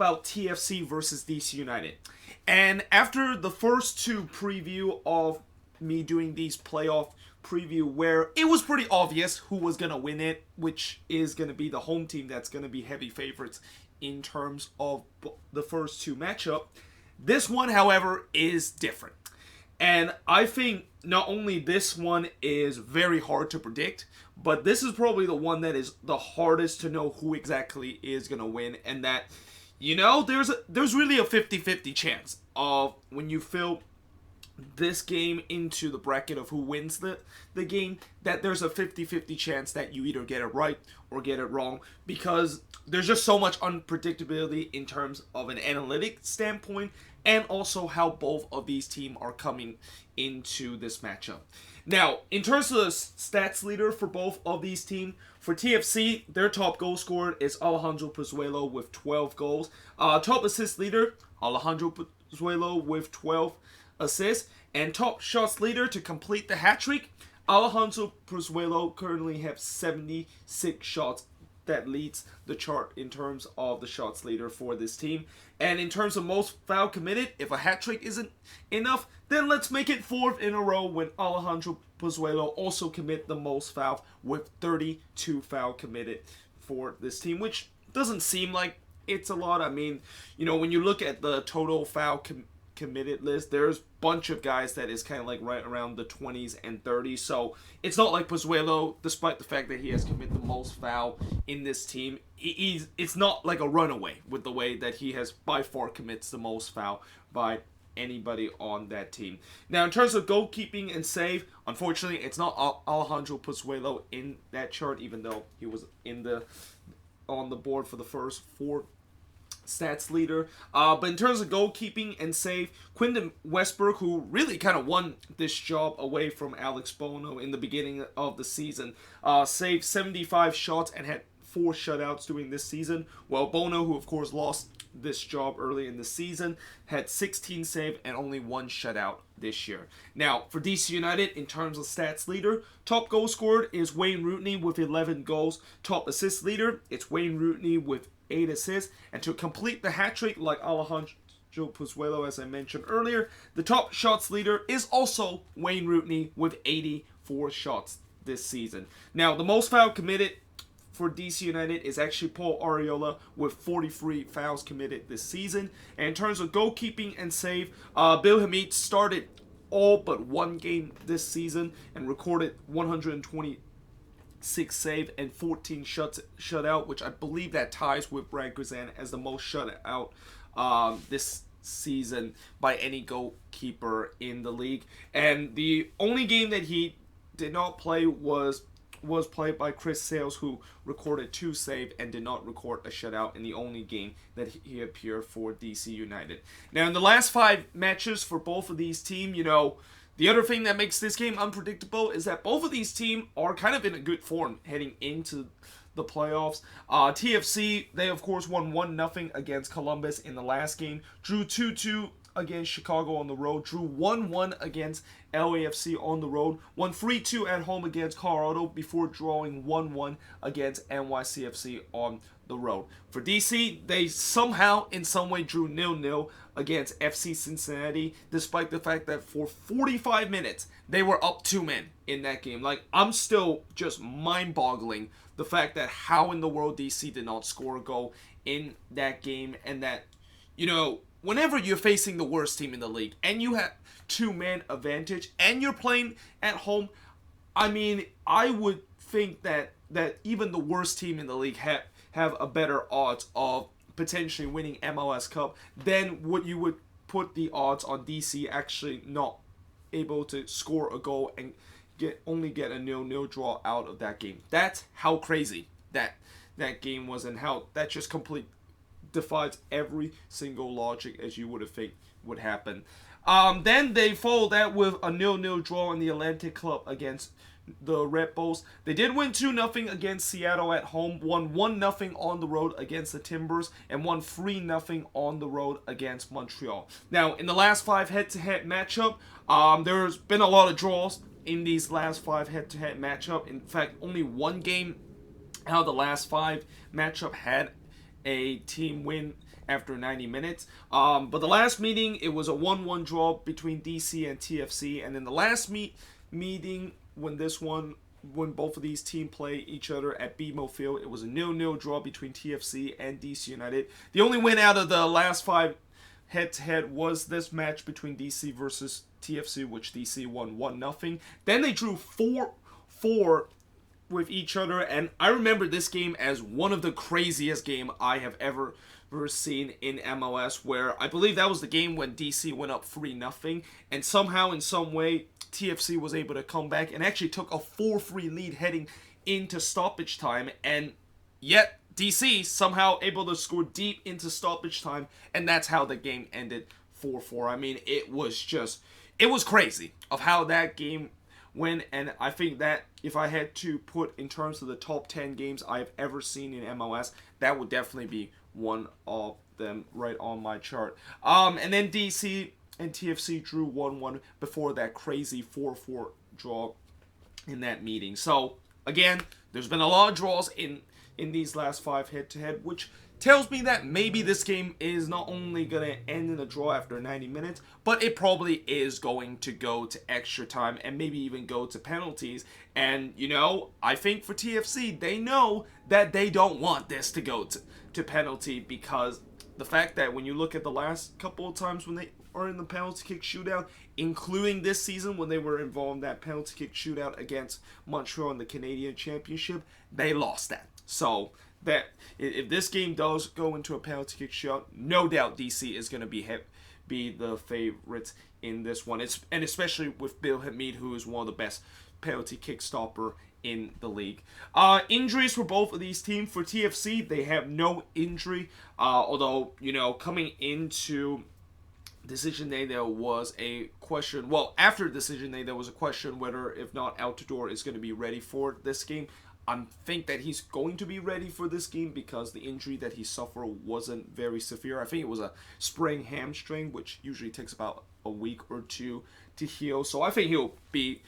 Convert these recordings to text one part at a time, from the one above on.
about TFC versus DC United. And after the first two preview of me doing these playoff preview where it was pretty obvious who was going to win it, which is going to be the home team that's going to be heavy favorites in terms of the first two matchup. This one, however, is different. And I think not only this one is very hard to predict, but this is probably the one that is the hardest to know who exactly is going to win. And that, there's really a 50-50 chance of when you fill this game into the bracket of who wins the game, that there's a 50-50 chance that you either get it right or get it wrong, because there's just so much unpredictability in terms of an analytic standpoint and also how both of these teams are coming into this matchup. Now, in terms of the stats leader for both of these teams, for TFC, their top goal scorer is Alejandro Pozuelo with 12 goals. Top assist leader, Alejandro Pozuelo with 12 assists. And top shots leader to complete the hat trick, Alejandro Pozuelo currently has 76 shots. That leads the chart in terms of the shots leader for this team. And in terms of most foul committed, if a hat trick isn't enough, then let's make it fourth in a row when Alejandro Pozuelo also commit the most foul with 32 foul committed for this team, which doesn't seem like it's a lot. I mean, when you look at the total foul committed list, there's a bunch of guys that is kind of like right around the 20s and 30s, so it's not like Pozuelo, despite the fact that he has committed the most foul in this team, it's not like a runaway with the way that he has by far commits the most foul by anybody on that team. Now, in terms of goalkeeping and save, unfortunately, it's not Alejandro Pozuelo in that chart, even though he was on the board for the first four stats leader. But in terms of goalkeeping and save, Quinton Westberg, who really kind of won this job away from Alex Bono in the beginning of the season, saved 75 shots and had 4 shutouts during this season, while Bono, who of course lost this job early in the season, had 16 save and only 1 shutout this year. Now, for DC United, in terms of stats leader, top goal scored is Wayne Rooney with 11 goals. Top assist leader, it's Wayne Rooney with 8 assists. And to complete the hat trick, like Alejandro Pozuelo, as I mentioned earlier, the top shots leader is also Wayne Rooney with 84 shots this season. Now, the most foul committed for DC United is actually Paul Arriola with 43 fouls committed this season. And in terms of goalkeeping and save, Bill Hamid started all but one game this season and recorded 126 save and 14 shutout, which I believe that ties with Brad Guzan as the most shutout this season by any goalkeeper in the league. And the only game that he did not play was played by Chris Sales, who recorded 2 saves and did not record a shutout in the only game that he appeared for DC United. Now, in the last 5 matches for both of these teams, the other thing that makes this game unpredictable is that both of these teams are kind of in a good form heading into the playoffs. TFC, they of course won 1-0 against Columbus in the last game, drew 2-2 against Chicago on the road, drew 1-1 against LAFC on the road, won 3-2 at home against Colorado before drawing 1-1 against NYCFC on the road. For DC, they somehow in some way drew 0-0 against FC Cincinnati, despite the fact that for 45 minutes they were up 2 men in that game. Like, I'm still just mind-boggling the fact that how in the world DC did not score a goal in that game, and that, whenever you're facing the worst team in the league and you have 2-man advantage and you're playing at home, I mean, I would think that even the worst team in the league have a better odds of potentially winning MLS Cup than what you would put the odds on DC actually not able to score a goal and only get a 0-0 draw out of that game. That's how crazy that game was, and how that just defies every single logic as you would have think would happen. Then they followed that with a 0-0 draw in the Atlantic Club against the Red Bulls. They did win 2-0 against Seattle at home, won 1-0 on the road against the Timbers, and won 3-0 on the road against Montreal. Now, in the last 5 head-to-head matchup, there's been a lot of draws in these last 5 head-to-head matchup. In fact, only one game out of the last 5 matchup had a team win after 90 minutes. But the last meeting, it was a 1-1 draw between DC and TFC. And then the last meeting, when both of these teams play each other at BMO Field, it was a 0-0 draw between TFC and DC United. The only win out of the last 5 head-to-head was this match between DC versus TFC, which DC won 1-0. Then they drew 4-4 with each other, and I remember this game as one of the craziest game I have ever seen in MLS, where I believe that was the game when DC went up 3-0, and somehow, in some way, TFC was able to come back and actually took a 4-3 lead heading into stoppage time, and yet DC somehow able to score deep into stoppage time, and that's how the game ended 4-4. I mean, it was crazy of how that game went, and I think that if I had to put in terms of the top 10 games I've ever seen in MLS, that would definitely be one of them right on my chart. And then DC and TFC drew 1-1 before that crazy 4-4 draw in that meeting. So, again, there's been a lot of draws in these last 5 head-to-head, which tells me that maybe this game is not only going to end in a draw after 90 minutes, but it probably is going to go to extra time and maybe even go to penalties. And, I think for TFC, they know that they don't want this to go to penalty, because the fact that when you look at the last couple of times when they are in the penalty kick shootout, including this season when they were involved in that penalty kick shootout against Montreal in the Canadian Championship, they lost that. So that if this game does go into a penalty kick shootout, no doubt DC is going to be the favorites in this one. And especially with Bill Hamid, who is one of the best penalty kick stopper in the league. Injuries for both of these teams. For TFC, they have no injury. Although, coming into decision day, there was a question. Well, after decision day, there was a question whether, if not, Altidore is going to be ready for this game. I think that he's going to be ready for this game because the injury that he suffered wasn't very severe. I think it was a sprained hamstring, which usually takes about a week or 2 to heal. So I think he'll be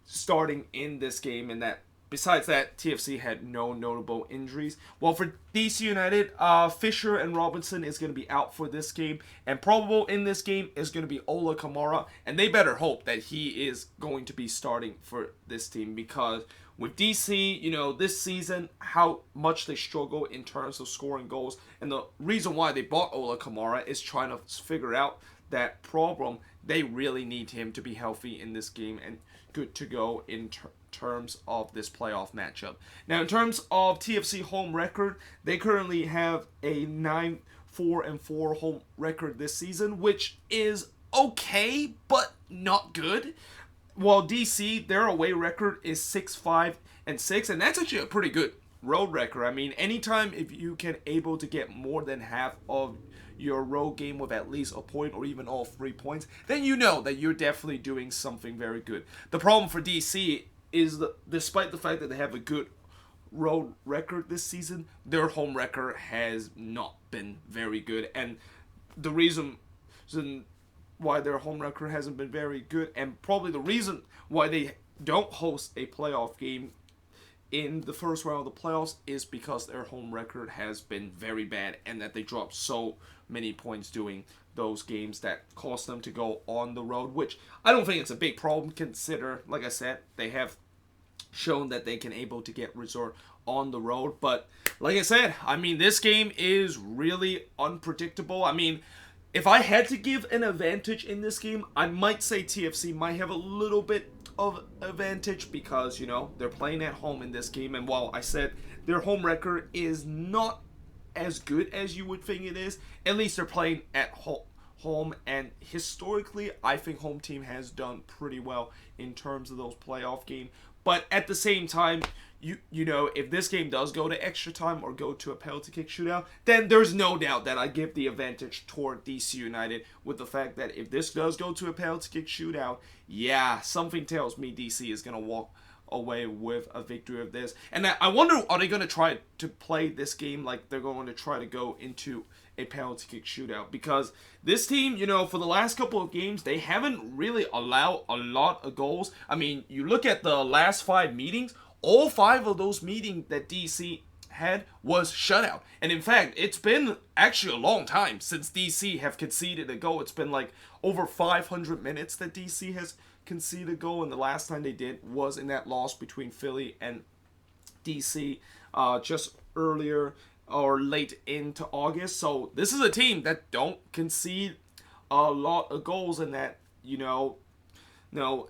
starting in this game, and that besides that, TFC had no notable injuries. Well, for DC United, Fisher and Robinson is going to be out for this game, and probable in this game is going to be Ola Kamara, and they better hope that he is going to be starting for this team, because with DC, this season, how much they struggle in terms of scoring goals, and the reason why they bought Ola Kamara is trying to figure out that problem. They really need him to be healthy in this game and good to go in terms of this playoff matchup. Now, in terms of TFC home record, they currently have a 9-4-4 home record this season, which is okay, but not good. While DC, their away record is 6-5-6, and that's actually a pretty good road record. I mean, anytime if you can able to get more than half of your road game with at least a point or even all 3 points, then you know that you're definitely doing something very good. The problem for DC is that despite the fact that they have a good road record this season, their home record has not been very good, and the reason why their home record hasn't been very good, and probably the reason why they don't host a playoff game in the first round of the playoffs, is because their home record has been very bad, and that they dropped so many points doing those games that cost them to go on the road, which I don't think it's a big problem, consider, like I said, they have shown that they can able to get resort on the road. But like I said, I mean, this game is really unpredictable. I mean, if I had to give an advantage in this game, I might say TFC might have a little bit of advantage because, they're playing at home in this game. And while I said their home record is not as good as you would think it is, at least they're playing at home. And historically, I think home team has done pretty well in terms of those playoff games. But at the same time, if this game does go to extra time or go to a penalty kick shootout, then there's no doubt that I give the advantage toward DC United, with the fact that if this does go to a penalty kick shootout, yeah, something tells me DC is going to walk away with a victory of this. And I wonder, are they going to try to play this game like they're going to try to go into a penalty kick shootout? Because this team, for the last couple of games, they haven't really allowed a lot of goals. I mean, you look at the last 5 meetings, all 5 of those meetings that DC had was shutout. And in fact, it's been actually a long time since DC have conceded a goal. It's been like over 500 minutes that DC has conceded a goal, and the last time they did was in that loss between Philly and DC just earlier or late into August. So this is a team that don't concede a lot of goals, and that,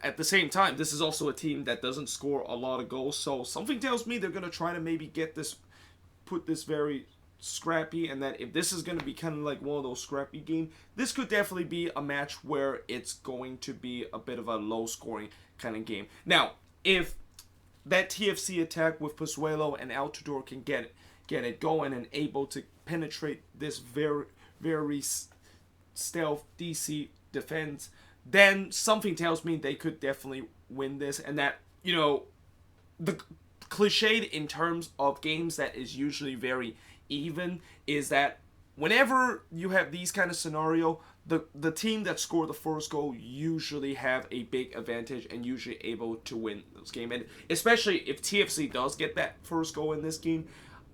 at the same time, this is also a team that doesn't score a lot of goals. So something tells me they're going to try to maybe put this very scrappy, and that if this is going to be kind of like one of those scrappy games, this could definitely be a match where it's going to be a bit of a low scoring kind of game. Now, if that TFC attack with Pozuelo and Altidore can get it going and able to penetrate this very, very stealth DC defense, then something tells me they could definitely win this. And that, the cliched in terms of games that is usually very even is that whenever you have these kind of scenario, the team that scored the first goal usually have a big advantage and usually able to win this game. And especially if TFC does get that first goal in this game,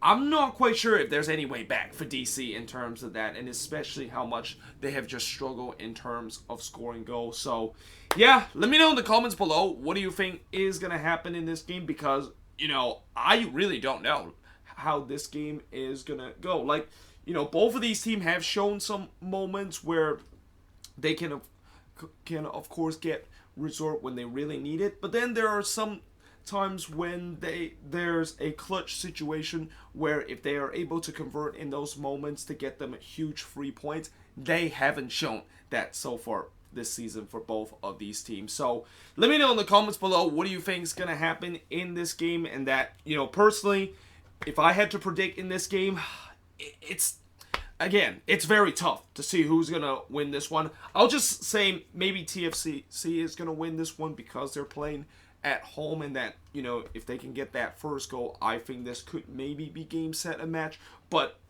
I'm not quite sure if there's any way back for DC in terms of that, and especially how much they have just struggled in terms of scoring goals. So, yeah, let me know in the comments below, what do you think is going to happen in this game? Because, I really don't know how this game is going to go. Like, both of these teams have shown some moments where they can of course, get resort when they really need it. But then there are some times when there's a clutch situation where if they are able to convert in those moments to get them huge free points, they haven't shown that so far this season for both of these teams. So let me know in the comments below, what do you think is going to happen in this game? And that, personally, if I had to predict in this game, it's very tough to see who's going to win this one. I'll just say maybe TFC is going to win this one because they're playing at home, and that, if they can get that first goal, I think this could maybe be game, set, and match. But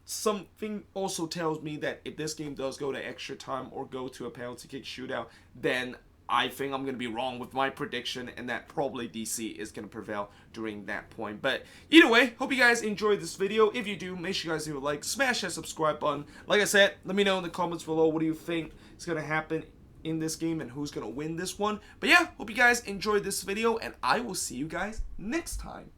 something also tells me that if this game does go to extra time or go to a penalty kick shootout, then I think I'm going to be wrong with my prediction, and that probably DC is going to prevail during that point. But either way, hope you guys enjoyed this video. If you do, make sure you guys leave a like, smash that subscribe button. Like I said, let me know in the comments below, what do you think is going to happen in this game and who's going to win this one. But yeah, hope you guys enjoyed this video, and I will see you guys next time.